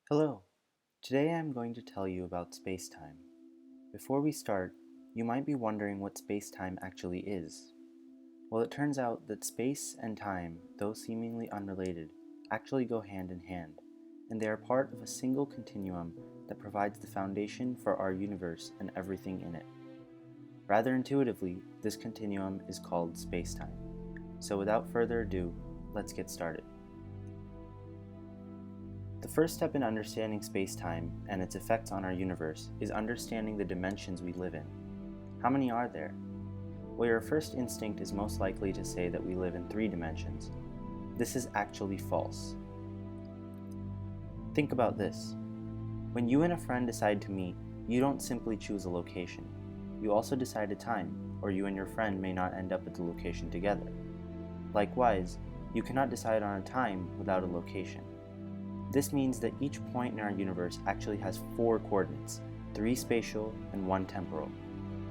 Hello. Today I'm going to tell you about spacetime. Before we start, you might be wondering what spacetime actually is. Well, it turns out that space and time, though seemingly unrelated, actually go hand in hand, and they are part of a single continuum that provides the foundation for our universe and everything in it. Rather intuitively, this continuum is called spacetime. So without further ado, let's get started. The first step in understanding space-time and its effects on our universe is understanding the dimensions we live in. How many are there? Well, your first instinct is most likely to say that we live in 3 dimensions. This is actually false. Think about this. When you and a friend decide to meet, you don't simply choose a location. You also decide a time, or you and your friend may not end up at the location together. Likewise, you cannot decide on a time without a location. This means that each point in our universe actually has 4 coordinates, 3 spatial and 1 temporal.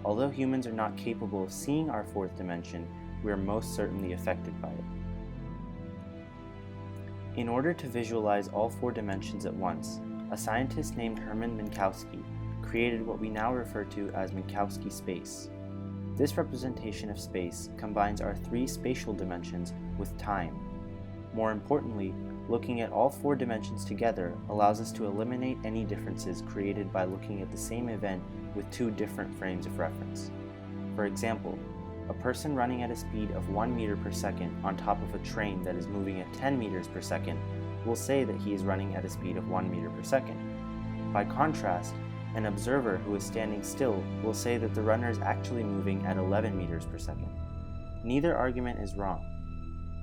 Although humans are not capable of seeing our 4th dimension, we are most certainly affected by it. In order to visualize all 4 dimensions at once, a scientist named Hermann Minkowski created what we now refer to as Minkowski space. This representation of space combines our 3 spatial dimensions with time. More importantly, looking at all 4 dimensions together allows us to eliminate any differences created by looking at the same event with 2 different frames of reference. For example, a person running at a speed of 1 meter per second on top of a train that is moving at 10 meters per second will say that he is running at a speed of 1 meter per second. By contrast, an observer who is standing still will say that the runner is actually moving at 11 meters per second. Neither argument is wrong.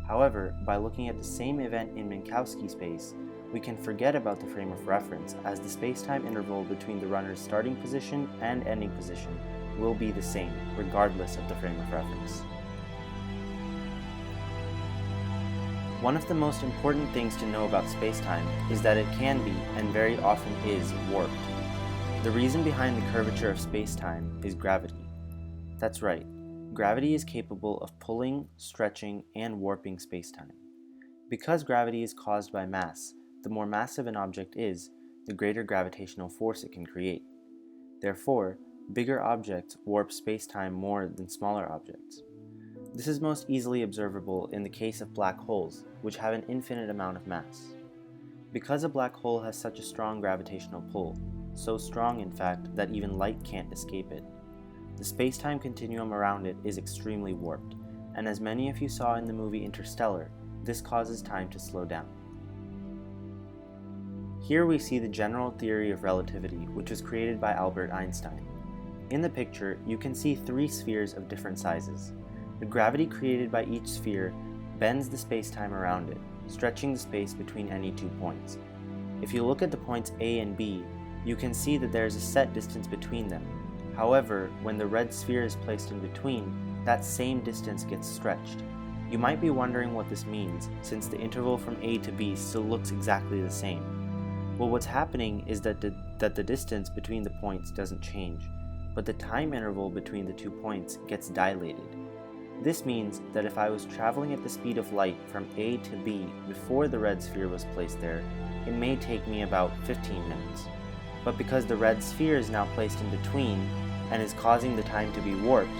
However, by looking at the same event in Minkowski space, we can forget about the frame of reference, as the spacetime interval between the runner's starting position and ending position will be the same, regardless of the frame of reference. One of the most important things to know about spacetime is that it can be, and very often is, warped. The reason behind the curvature of spacetime is gravity. That's right. Gravity is capable of pulling, stretching, and warping spacetime. Because gravity is caused by mass, the more massive an object is, the greater gravitational force it can create. Therefore, bigger objects warp spacetime more than smaller objects. This is most easily observable in the case of black holes, which have an infinite amount of mass. Because a black hole has such a strong gravitational pull, so strong in fact that even light can't escape it, the spacetime continuum around it is extremely warped, and as many of you saw in the movie Interstellar, this causes time to slow down. Here we see the general theory of relativity, which was created by Albert Einstein. In the picture, you can see 3 spheres of different sizes. The gravity created by each sphere bends the spacetime around it, stretching the space between any 2 points. If you look at the points A and B, you can see that there is a set distance between them. However, when the red sphere is placed in between, that same distance gets stretched. You might be wondering what this means, since the interval from A to B still looks exactly the same. Well, what's happening is that the distance between the points doesn't change, but the time interval between the 2 points gets dilated. This means that if I was traveling at the speed of light from A to B before the red sphere was placed there, it may take me about 15 minutes. But because the red sphere is now placed in between and is causing the time to be warped,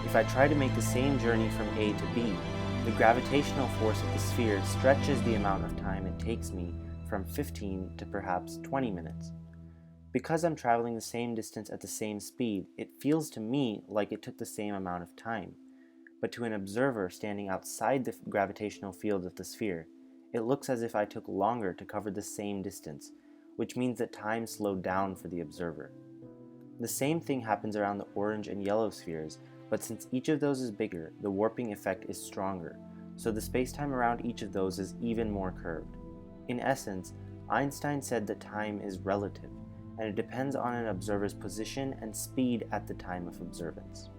if I try to make the same journey from A to B, the gravitational force of the sphere stretches the amount of time it takes me from 15 to perhaps 20 minutes. Because I'm traveling the same distance at the same speed, it feels to me like it took the same amount of time. But to an observer standing outside the gravitational field of the sphere, it looks as if I took longer to cover the same distance, which means that time slowed down for the observer. The same thing happens around the orange and yellow spheres, but since each of those is bigger, the warping effect is stronger, so the spacetime around each of those is even more curved. In essence, Einstein said that time is relative, and it depends on an observer's position and speed at the time of observance.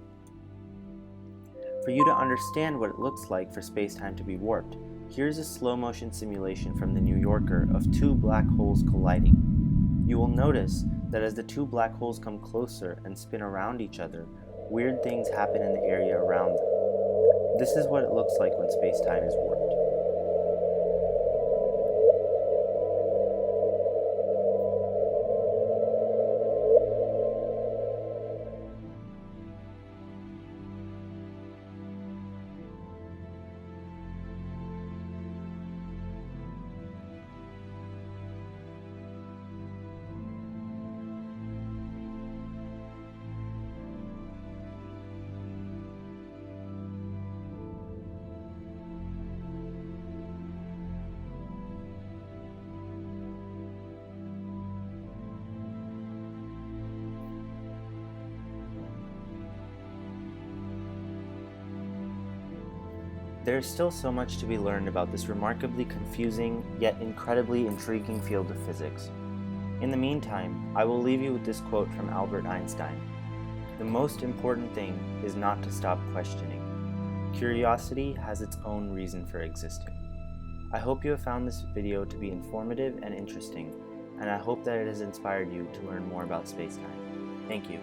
For you to understand what it looks like for spacetime to be warped, here's a slow-motion simulation from The New Yorker of 2 black holes colliding. You will notice that as the 2 black holes come closer and spin around each other, weird things happen in the area around them. This is what it looks like when spacetime is warped. There is still so much to be learned about this remarkably confusing, yet incredibly intriguing field of physics. In the meantime, I will leave you with this quote from Albert Einstein. "The most important thing is not to stop questioning. Curiosity has its own reason for existing." I hope you have found this video to be informative and interesting, and I hope that it has inspired you to learn more about spacetime. Thank you.